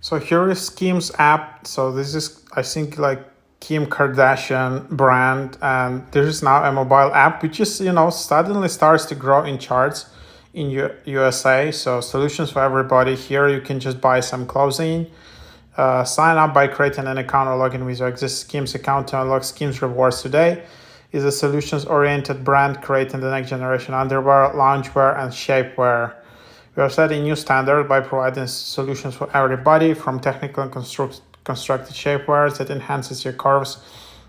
So here is SKIMS app. So this is, I think, like Kim Kardashian brand, and there is now a mobile app which is, suddenly starts to grow in charts in USA. So solutions for everybody. Here you can just buy some clothing, sign up by creating an account or login with your existing SKIMS account to unlock SKIMS rewards today. Is a solutions-oriented brand creating the next generation underwear, loungewear, and shapewear. We are setting new standard by providing solutions for everybody, from technical and constructed shapewear that enhances your curves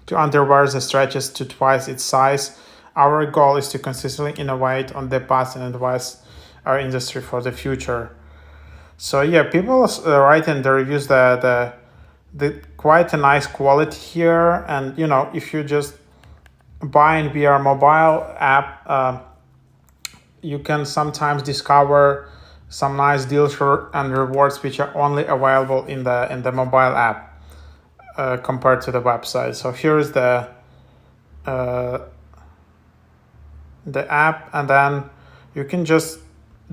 to underwear that stretches to twice its size. Our goal is to consistently innovate on the past and advise our industry for the future. So yeah, people write in the reviews that the quite a nice quality here, and if you just buying via mobile app, you can sometimes discover some nice deals and rewards which are only available in the mobile app compared to the website. So here is the app, and then you can just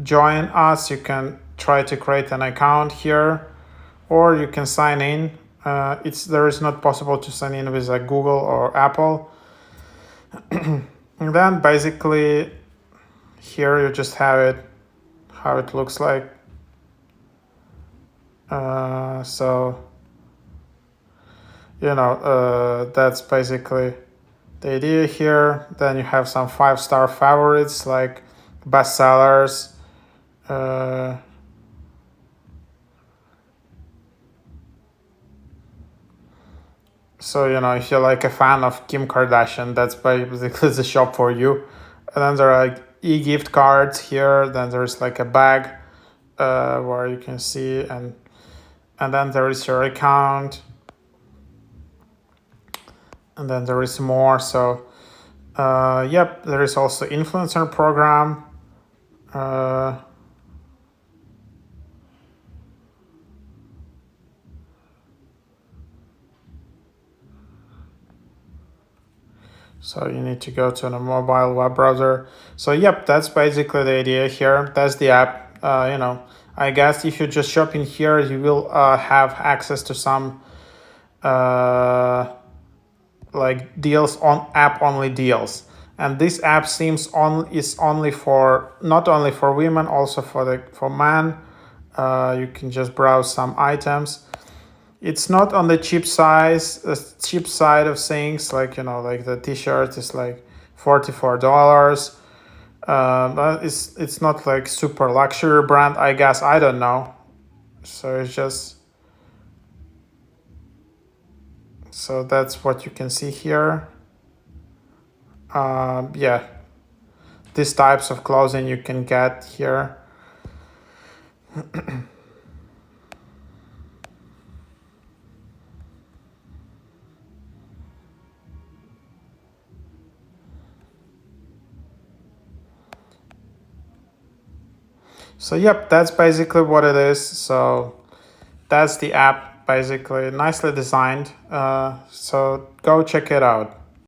join us. You can try to create an account here, or you can sign in. There is not possible to sign in with Google or Apple. And then basically here you just have it, how it looks like. So that's basically the idea here. Then you have some 5-star favorites like bestsellers. So if you're like a fan of Kim Kardashian, that's basically the shop for you. And then there are like e-gift cards here. Then there's like a bag where you can see, and then there is your account, and then there is more. So yep, there is also influencer program. So you need to go to a mobile web browser. So yep, that's basically the idea here. That's the app. I guess if you just shop in here, you will have access to some like deals on app only deals. And this app is only for not only for women, also for men. You can just browse some items. It's not on the cheap side of things, like like the t-shirt is like $44. But it's not like super luxury brand, I guess. I don't know. So that's what you can see here. Yeah, these types of clothing you can get here. So yep, that's basically what it is. So that's the app, basically nicely designed. So go check it out.